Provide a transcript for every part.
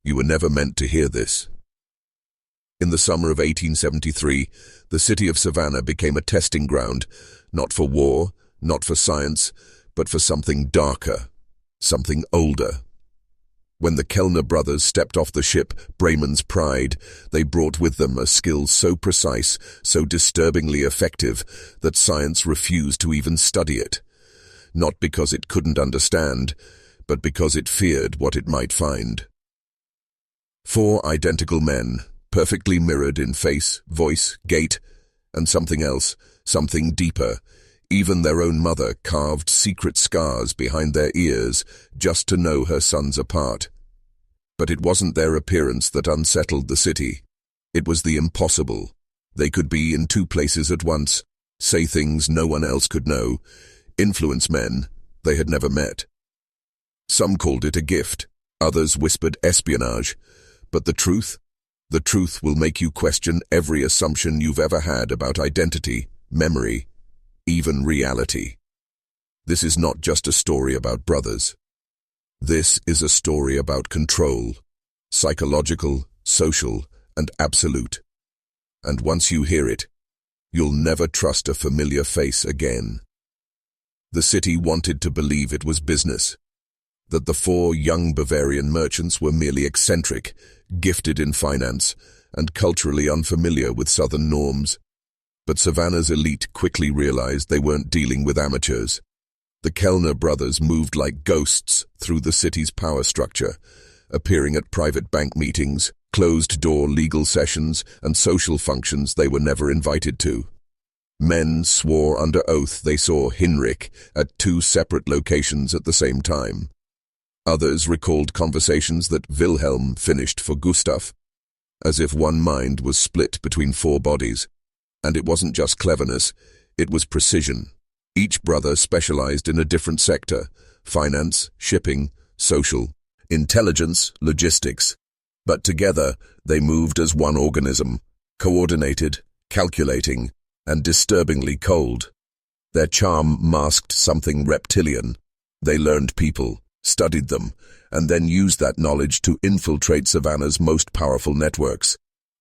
You were never meant to hear this. In the summer of 1873, the city of Savannah became a testing ground, not for war, not for science, but for something darker, something older. When the Kellner brothers stepped off the ship, Bremen's Pride, they brought with them a skill so precise, so disturbingly effective, that science refused to even study it. Not because it couldn't understand, but because it feared what it might find. 4 identical men, perfectly mirrored in face, voice, gait, and something else, something deeper. Even their own mother carved secret scars behind their ears just to know her sons apart. But it wasn't their appearance that unsettled the city. It was the impossible. They could be in 2 places at once, say things no one else could know, influence men they had never met. Some called it a gift, others whispered espionage, but the truth will make you question every assumption you've ever had about identity, memory, even reality. This is not just a story about brothers. This is a story about control, psychological, social, and absolute. And once you hear it, you'll never trust a familiar face again. The city wanted to believe it was business, that the 4 young Bavarian merchants were merely eccentric, gifted in finance, and culturally unfamiliar with southern norms. But Savannah's elite quickly realized they weren't dealing with amateurs. The Kellner brothers moved like ghosts through the city's power structure, appearing at private bank meetings, closed-door legal sessions, and social functions they were never invited to. Men swore under oath they saw Hinrich at 2 separate locations at the same time. Others recalled conversations that Wilhelm finished for Gustav, as if one mind was split between 4 bodies. And it wasn't just cleverness, it was precision. Each brother specialized in a different sector: finance, shipping, social, intelligence, logistics. But together, they moved as one organism, coordinated, calculating, and disturbingly cold. Their charm masked something reptilian. They learned people, studied them, and then used that knowledge to infiltrate Savannah's most powerful networks.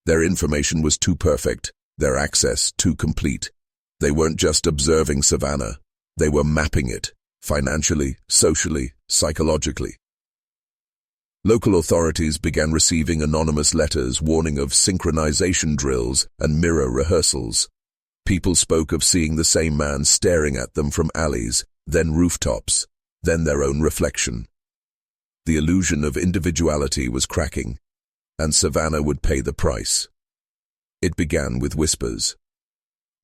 Their information was too perfect, their access too complete. They weren't just observing Savannah, they were mapping it, financially, socially, psychologically. Local authorities began receiving anonymous letters warning of synchronization drills and mirror rehearsals. People spoke of seeing the same man staring at them from alleys, then rooftops, then their own reflection. The illusion of individuality was cracking, and Savannah would pay the price. It began with whispers.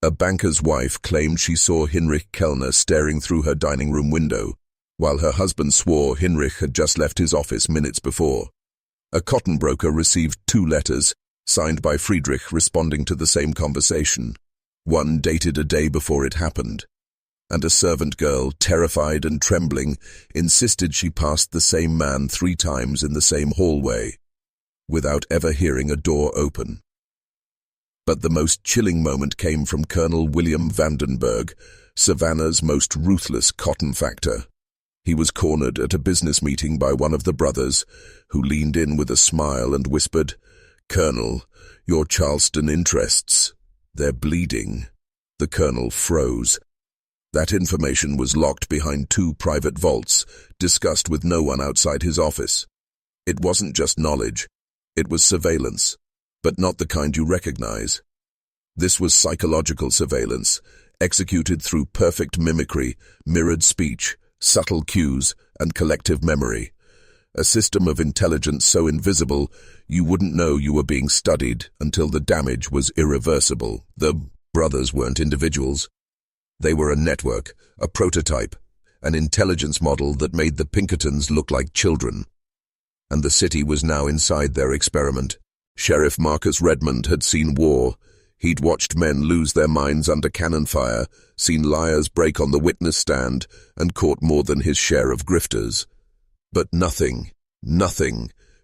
A banker's wife claimed she saw Hinrich Kellner staring through her dining room window, while her husband swore Hinrich had just left his office minutes before. A cotton broker received 2 letters, signed by Friedrich, responding to the same conversation. One dated a day before it happened, and a servant girl, terrified and trembling, insisted she passed the same man 3 times in the same hallway, without ever hearing a door open. But the most chilling moment came from Colonel William Vandenberg, Savannah's most ruthless cotton factor. He was cornered at a business meeting by one of the brothers, who leaned in with a smile and whispered, "Colonel, your Charleston interests, they're bleeding." The colonel froze. That information was locked behind 2 private vaults, discussed with no one outside his office. It wasn't just knowledge, it was surveillance, but not the kind you recognize. This was psychological surveillance, executed through perfect mimicry, mirrored speech, subtle cues, and collective memory. A system of intelligence so invisible you wouldn't know you were being studied until the damage was irreversible. The brothers weren't individuals. They were a network, a prototype, an intelligence model that made the Pinkertons look like children. And the city was now inside their experiment. Sheriff Marcus Redmond had seen war. He'd watched men lose their minds under cannon fire, seen liars break on the witness stand, and caught more than his share of grifters. But nothing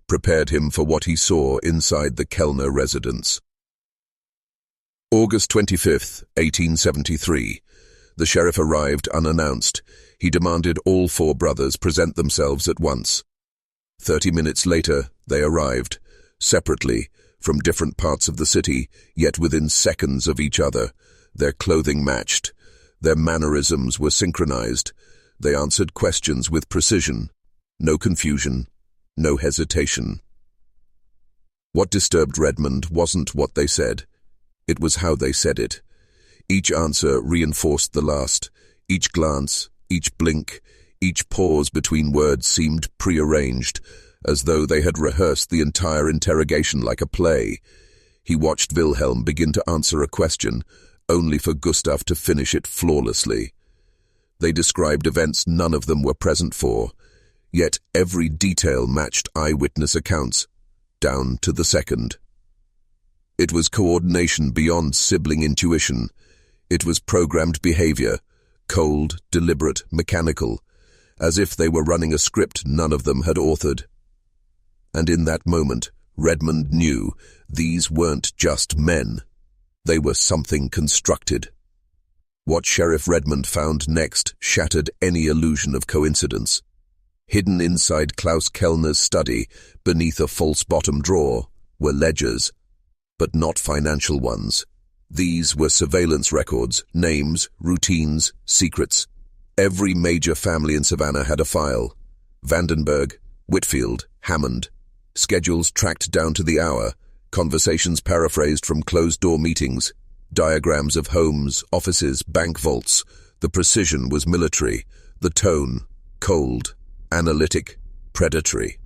prepared him for what he saw inside the Kellner residence. August 25th, 1873. The sheriff arrived unannounced. He demanded all 4 brothers present themselves at once. 30 minutes later, They arrived, separately, from different parts of the city, yet within seconds of each other. Their clothing matched. Their mannerisms were synchronized. They answered questions with precision. No confusion, no hesitation. What disturbed Redmond wasn't what they said. It was how they said it. Each answer reinforced the last. Each glance, each blink, each pause between words seemed prearranged, as though they had rehearsed the entire interrogation like a play. He watched Wilhelm begin to answer a question, only for Gustav to finish it flawlessly. They described events none of them were present for, yet every detail matched eyewitness accounts, down to the second. It was coordination beyond sibling intuition. It was programmed behavior, cold, deliberate, mechanical, as if they were running a script none of them had authored. And in that moment, Redmond knew these weren't just men. They were something constructed. What Sheriff Redmond found next shattered any illusion of coincidence. Hidden inside Klaus Kellner's study, beneath a false bottom drawer, were ledgers, but not financial ones. These were surveillance records, names, routines, secrets. Every major family in Savannah had a file. Vandenberg, Whitfield, Hammond. Schedules tracked down to the hour, conversations paraphrased from closed-door meetings, diagrams of homes, offices, bank vaults. The precision was military, the tone, cold, analytic, predatory.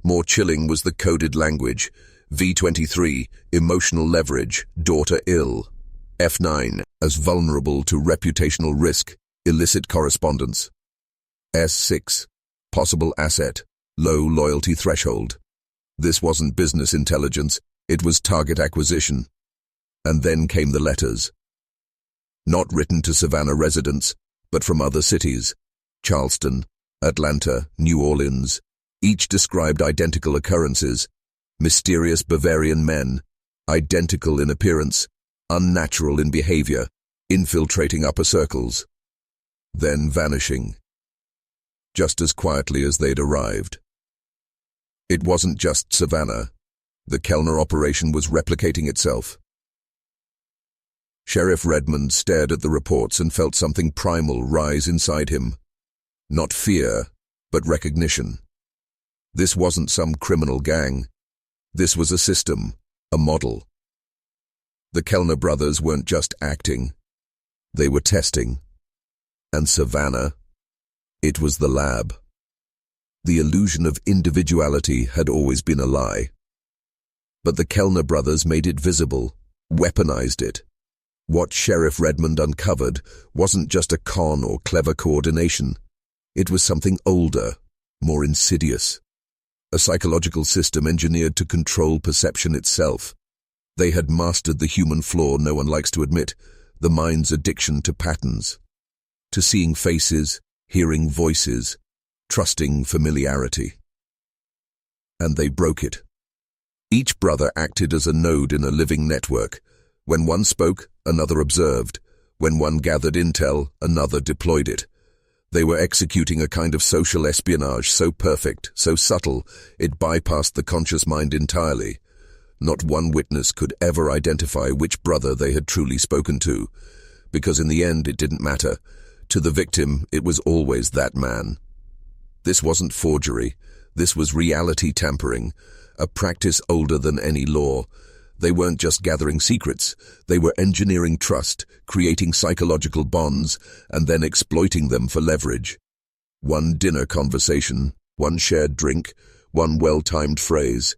More chilling was the coded language. V23, emotional leverage, daughter ill. F9, as vulnerable to reputational risk, illicit correspondence. S6, possible asset, low loyalty threshold. This wasn't business intelligence, it was target acquisition. And then came the letters. Not written to Savannah residents, but from other cities. Charleston, Atlanta, New Orleans. Each described identical occurrences. Mysterious Bavarian men, identical in appearance, unnatural in behavior, infiltrating upper circles, then vanishing, just as quietly as they'd arrived. It wasn't just Savannah. The Kellner operation was replicating itself. Sheriff Redmond stared at the reports and felt something primal rise inside him. Not fear, but recognition. This wasn't some criminal gang. This was a system, a model. The Kellner brothers weren't just acting. They were testing. And Savannah, it was the lab. The illusion of individuality had always been a lie. But the Kellner brothers made it visible, weaponized it. What Sheriff Redmond uncovered wasn't just a con or clever coordination. It was something older, more insidious. A psychological system engineered to control perception itself. They had mastered the human flaw no one likes to admit, the mind's addiction to patterns, to seeing faces, hearing voices, trusting familiarity. And they broke it. Each brother acted as a node in a living network. When one spoke, another observed. When one gathered intel, another deployed it. They were executing a kind of social espionage so perfect, so subtle, it bypassed the conscious mind entirely. Not one witness could ever identify which brother they had truly spoken to, because in the end it didn't matter. To the victim, it was always that man. This wasn't forgery. This was reality tampering, a practice older than any law. They weren't just gathering secrets. They were engineering trust, creating psychological bonds, and then exploiting them for leverage. One dinner conversation, one shared drink, one well-timed phrase,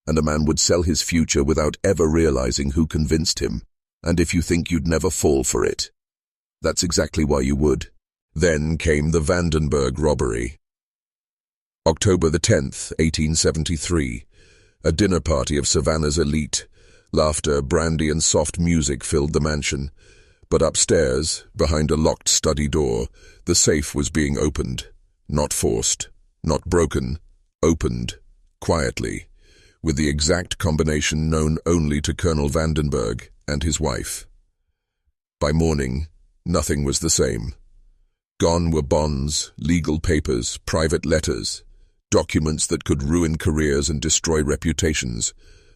and a man would sell his future without ever realizing who convinced him. And if you think you'd never fall for it, that's exactly why you would. Then came the Vandenberg robbery. October the 10th, 1873. A dinner party of Savannah's elite. Laughter, brandy, and soft music filled the mansion. But upstairs, behind a locked study door, the safe was being opened. Not forced, not broken, opened, quietly, with the exact combination known only to Colonel Vandenberg and his wife. By morning, nothing was the same. Gone were bonds, legal papers, private letters. Documents that could ruin careers and destroy reputations.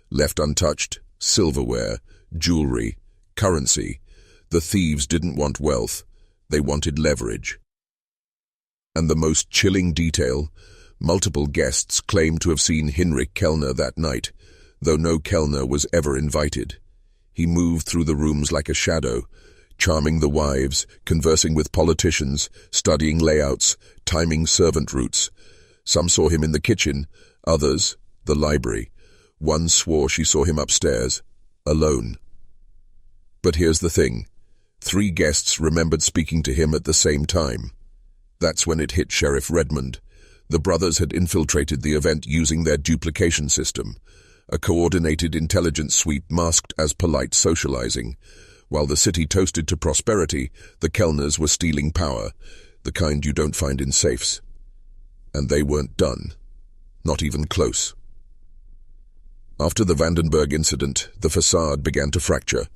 Left untouched, silverware, jewelry, currency. The thieves didn't want wealth, they wanted leverage. And the most chilling detail, multiple guests claimed to have seen Hinrich Kellner that night, though no Kellner was ever invited. He moved through the rooms like a shadow, charming the wives, conversing with politicians, studying layouts, timing servant routes. Some saw him in the kitchen, others, the library. One swore she saw him upstairs, alone. But here's the thing. 3 guests remembered speaking to him at the same time. That's when it hit Sheriff Redmond. The brothers had infiltrated the event using their duplication system, a coordinated intelligence suite masked as polite socializing. While the city toasted to prosperity, the Kellners were stealing power, the kind you don't find in safes. And they weren't done. Not even close. After the Vandenberg incident, the facade began to fracture.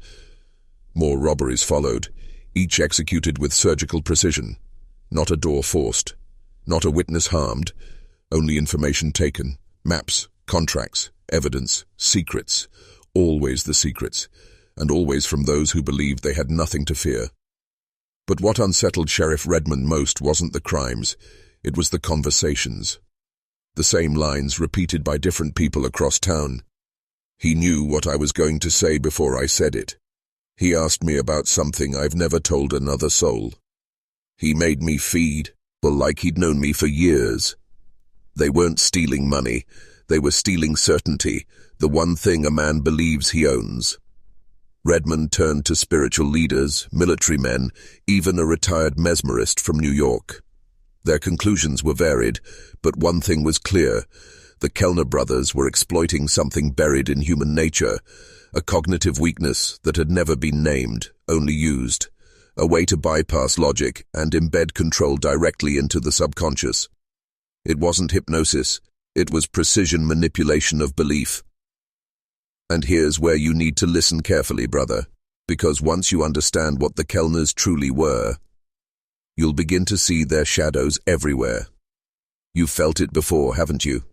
More robberies followed, each executed with surgical precision. Not a door forced, not a witness harmed, only information taken, maps, contracts, evidence, secrets, always the secrets, and always from those who believed they had nothing to fear. But what unsettled Sheriff Redmond most wasn't the crimes, it was the conversations. The same lines repeated by different people across town. He knew what I was going to say before I said it. He asked me about something I've never told another soul. He made me feed, well, like he'd known me for years. They weren't stealing money, they were stealing certainty, the one thing a man believes he owns. Redmond turned to spiritual leaders, military men, even a retired mesmerist from New York. Their conclusions were varied, but one thing was clear. The Kellner brothers were exploiting something buried in human nature, a cognitive weakness that had never been named, only used, a way to bypass logic and embed control directly into the subconscious. It wasn't hypnosis, it was precision manipulation of belief. And here's where you need to listen carefully, brother, because once you understand what the Kellners truly were, you'll begin to see their shadows everywhere. You've felt it before, haven't you?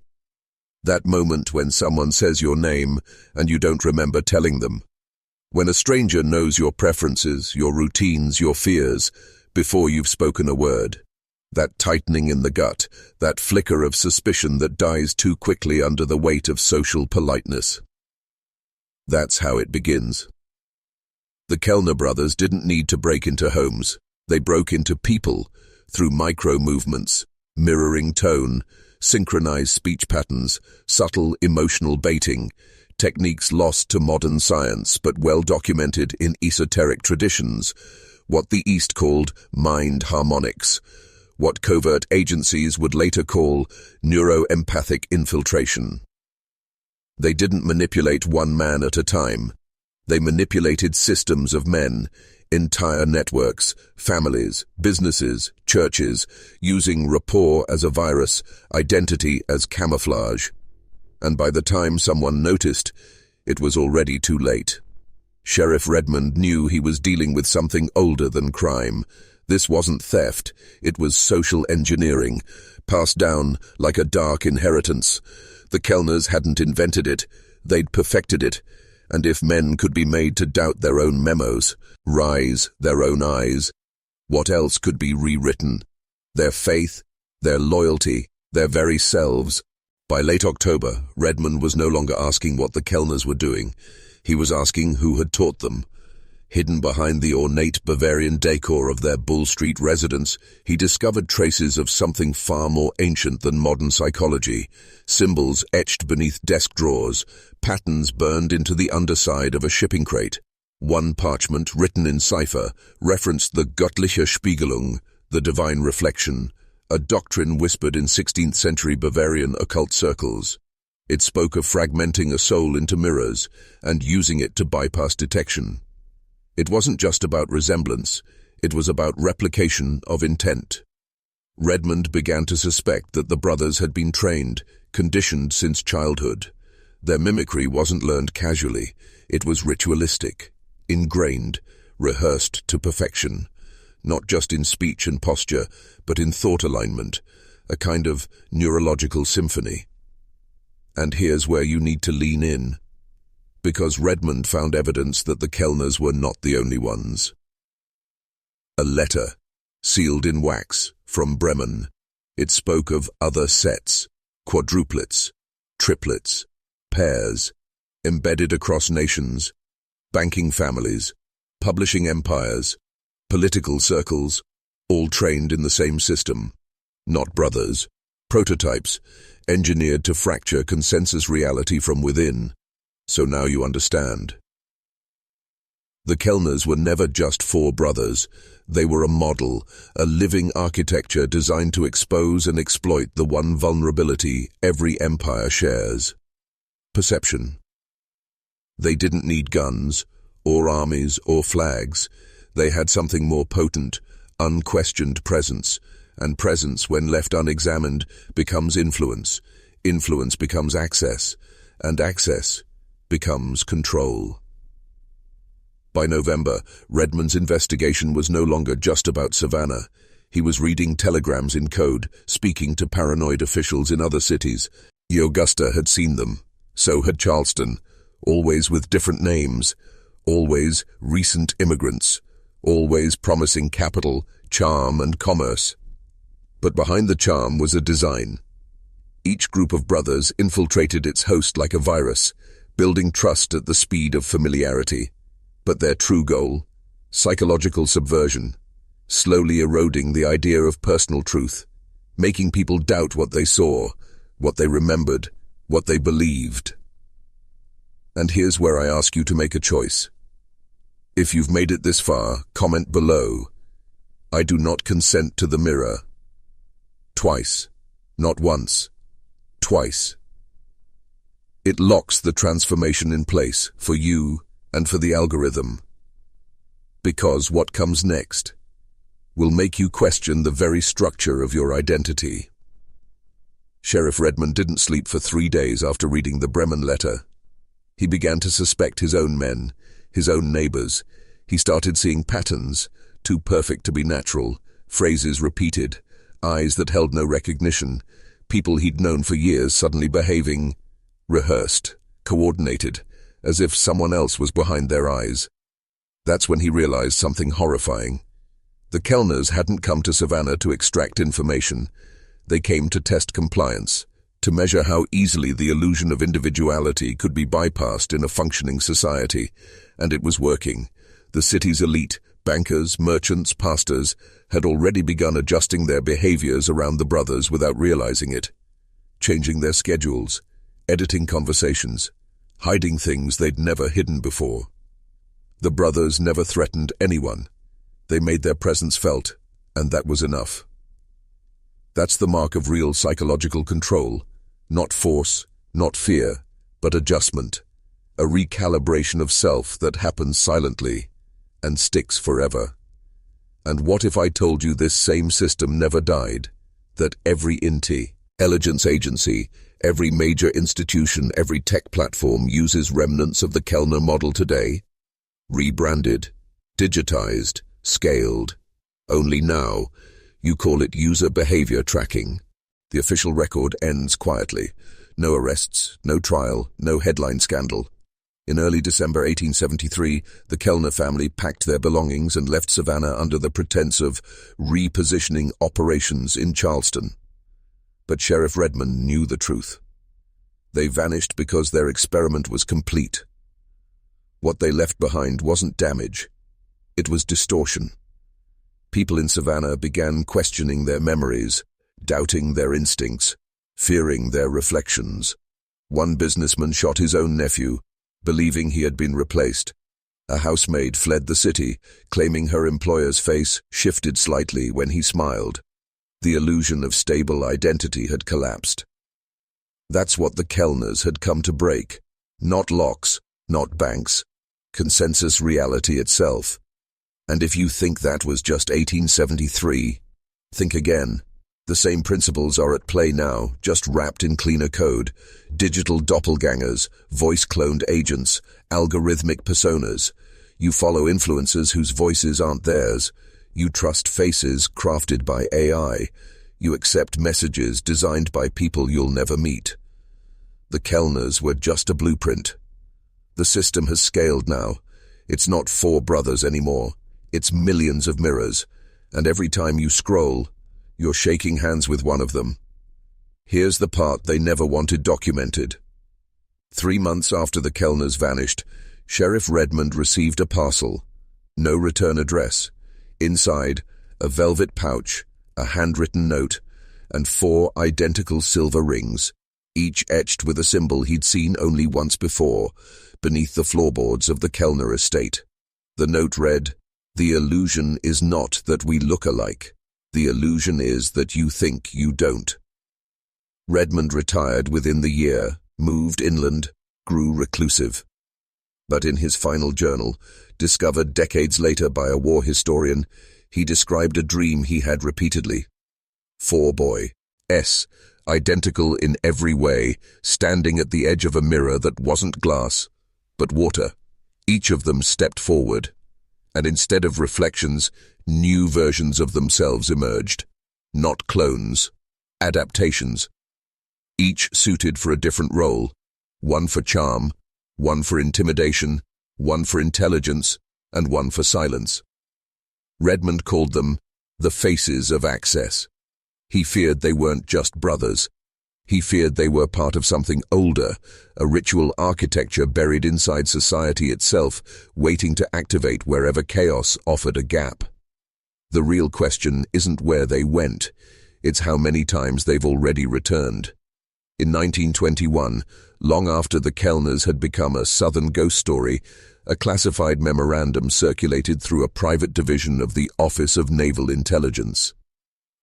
That moment when someone says your name and you don't remember telling them. When a stranger knows your preferences, your routines, your fears, before you've spoken a word. That tightening in the gut, that flicker of suspicion that dies too quickly under the weight of social politeness. That's how it begins. The Kellner brothers didn't need to break into homes. They broke into people through micro-movements, mirroring tone, synchronized speech patterns, subtle emotional baiting, techniques lost to modern science but well documented in esoteric traditions, what the East called mind harmonics, what covert agencies would later call neuroempathic infiltration. They didn't manipulate one man at a time. They manipulated systems of men, entire networks, families, businesses, churches, using rapport as a virus, identity as camouflage. And by the time someone noticed, it was already too late. Sheriff Redmond knew he was dealing with something older than crime. This wasn't theft, it was social engineering, passed down like a dark inheritance. The Kellners hadn't invented it, they'd perfected it. And if men could be made to doubt their own memos, rise their own eyes, what else could be rewritten? Their faith, their loyalty, their very selves. By late October, Redmond was no longer asking what the Kellners were doing. He was asking who had taught them. Hidden behind the ornate Bavarian decor of their Bull Street residence, he discovered traces of something far more ancient than modern psychology. Symbols etched beneath desk drawers, patterns burned into the underside of a shipping crate. One parchment, written in cipher, referenced the göttliche Spiegelung, the divine reflection, a doctrine whispered in 16th century Bavarian occult circles. It spoke of fragmenting a soul into mirrors and using it to bypass detection. It wasn't just about resemblance, it was about replication of intent. Redmond began to suspect that the brothers had been trained, conditioned since childhood. Their mimicry wasn't learned casually, it was ritualistic, ingrained, rehearsed to perfection, not just in speech and posture, but in thought alignment, a kind of neurological symphony. And here's where you need to lean in, because Redmond found evidence that the Kellners were not the only ones. A letter, sealed in wax, from Bremen. It spoke of other sets, quadruplets, triplets, pairs, embedded across nations, banking families, publishing empires, political circles, all trained in the same system. Not brothers, prototypes, engineered to fracture consensus reality from within. So now you understand. The Kellners were never just four brothers. They were a model, a living architecture designed to expose and exploit the one vulnerability every empire shares: perception. They didn't need guns, or armies, or flags. They had something more potent, unquestioned presence, and presence, when left unexamined, becomes influence. Influence becomes access, and access becomes control. By November, Redmond's investigation was no longer just about Savannah. He was reading telegrams in code, speaking to paranoid officials in other cities. Augusta had seen them. So had Charleston, always with different names, always recent immigrants, always promising capital, charm, and commerce. But behind the charm was a design. Each group of brothers infiltrated its host like a virus, building trust at the speed of familiarity. But their true goal, psychological subversion, slowly eroding the idea of personal truth, making people doubt what they saw, what they remembered, what they believed. And here's where I ask you to make a choice. If you've made it this far, comment below. I do not consent to the mirror. Twice. Not once. Twice. It locks the transformation in place for you and for the algorithm. Because what comes next will make you question the very structure of your identity. Sheriff Redmond didn't sleep for 3 days after reading the Bremen letter. He began to suspect his own men, his own neighbors. He started seeing patterns, too perfect to be natural, phrases repeated, eyes that held no recognition, people he'd known for years suddenly behaving rehearsed, coordinated, as if someone else was behind their eyes. That's when he realized something horrifying. The Kellners hadn't come to Savannah to extract information. They came to test compliance, to measure how easily the illusion of individuality could be bypassed in a functioning society. And it was working. The city's elite, bankers, merchants, pastors, had already begun adjusting their behaviors around the brothers without realizing it, changing their schedules, editing conversations, hiding things they'd never hidden before. The brothers never threatened anyone. They made their presence felt, and that was enough. That's the mark of real psychological control. Not force, not fear, but adjustment. A recalibration of self that happens silently and sticks forever. And what if I told you this same system never died? That every intelligence agency, every major institution, every tech platform uses remnants of the Kellner model today? Rebranded, digitized, scaled. Only now, you call it user behavior tracking. The official record ends quietly. No arrests, no trial, no headline scandal. In early December 1873, the Kellner family packed their belongings and left Savannah under the pretense of repositioning operations in Charleston. But Sheriff Redmond knew the truth. They vanished because their experiment was complete. What they left behind wasn't damage. It was distortion. People in Savannah began questioning their memories, doubting their instincts, fearing their reflections. One businessman shot his own nephew, believing he had been replaced. A housemaid fled the city, claiming her employer's face shifted slightly when he smiled. The illusion of stable identity had collapsed. That's what the Kellners had come to break. Not locks, not banks. Consensus reality itself. And if you think that was just 1873, think again. The same principles are at play now, just wrapped in cleaner code. Digital doppelgangers, voice-cloned agents, algorithmic personas. You follow influencers whose voices aren't theirs. You trust faces crafted by AI. You accept messages designed by people you'll never meet. The Kellners were just a blueprint. The system has scaled now. It's not 4 brothers anymore. It's millions of mirrors, and every time you scroll, you're shaking hands with one of them. Here's the part they never wanted documented. 3 months after the Kellners vanished, Sheriff Redmond received a parcel. No return address. Inside, a velvet pouch, a handwritten note, and 4 identical silver rings, each etched with a symbol he'd seen only once before, beneath the floorboards of the Kellner estate. The note read, "The illusion is not that we look alike. The illusion is that you think you don't." Redmond retired within the year, moved inland, grew reclusive. But in his final journal, discovered decades later by a war historian, he described a dream he had repeatedly. 4 boys, identical in every way, standing at the edge of a mirror that wasn't glass, but water. Each of them stepped forward, and instead of reflections, new versions of themselves emerged. Not clones, adaptations. Each suited for a different role, one for charm, one for intimidation, one for intelligence, and one for silence. Redmond called them the faces of access. He feared they weren't just brothers. He feared they were part of something older, a ritual architecture buried inside society itself, waiting to activate wherever chaos offered a gap. The real question isn't where they went, it's how many times they've already returned. In 1921, long after the Kellners had become a Southern ghost story, a classified memorandum circulated through a private division of the Office of Naval Intelligence.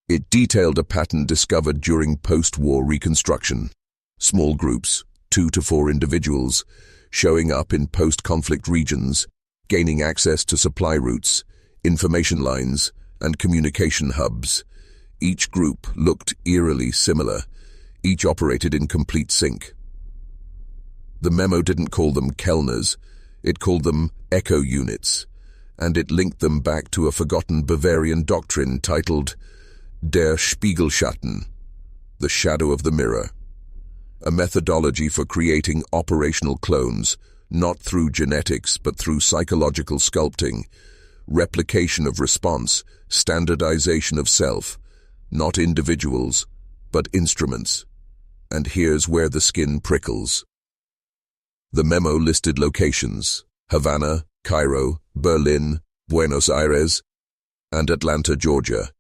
It detailed a pattern discovered during post-war reconstruction. Small groups, 2 to 4 individuals, showing up in post-conflict regions, gaining access to supply routes, information lines, and communication hubs. Each group looked eerily similar. Each operated in complete sync. The memo didn't call them Kellners, it called them echo units, and it linked them back to a forgotten Bavarian doctrine titled Der Spiegelschatten, the shadow of the mirror, a methodology for creating operational clones, not through genetics but through psychological sculpting, replication of response, standardization of self, not individuals, but instruments. And here's where the skin prickles. The memo listed locations: Havana, Cairo, Berlin, Buenos Aires, and Atlanta, Georgia,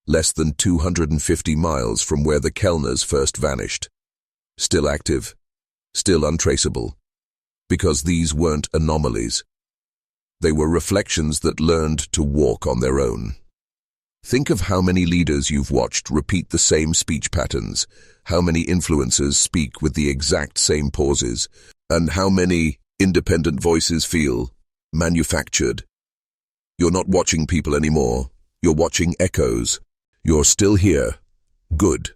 less than 250 miles from where the Kellners first vanished. Still active, still untraceable, because these weren't anomalies. They were reflections that learned to walk on their own. Think of how many leaders you've watched repeat the same speech patterns, how many influencers speak with the exact same pauses, and how many independent voices feel manufactured. You're not watching people anymore. You're watching echoes. You're still here. Good.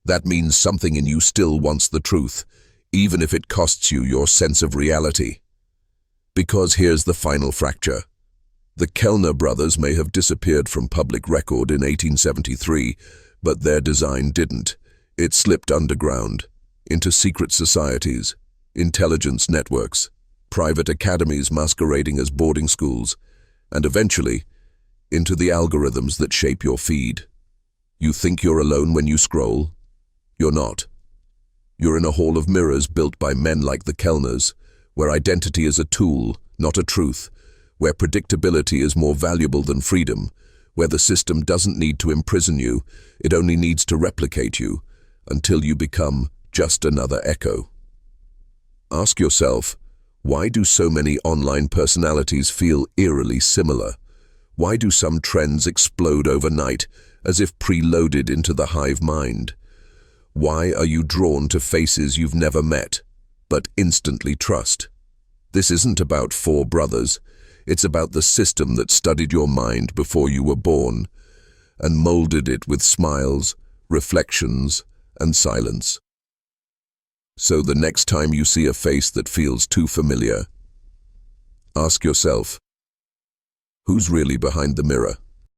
That means something in you still wants the truth, even if it costs you your sense of reality. Because here's the final fracture. The Kellner brothers may have disappeared from public record in 1873, but their design didn't. It slipped underground, into secret societies, intelligence networks, private academies masquerading as boarding schools, and eventually, into the algorithms that shape your feed. You think you're alone when you scroll? You're not. You're in a hall of mirrors built by men like the Kellners, where identity is a tool, not a truth, where predictability is more valuable than freedom, where the system doesn't need to imprison you, it only needs to replicate you, until you become just another echo. Ask yourself, why do so many online personalities feel eerily similar? Why do some trends explode overnight, as if preloaded into the hive mind? Why are you drawn to faces you've never met, but instantly trust? This isn't about 4 brothers. It's about the system that studied your mind before you were born, and molded it with smiles, reflections, and silence. So the next time you see a face that feels too familiar, ask yourself, who's really behind the mirror?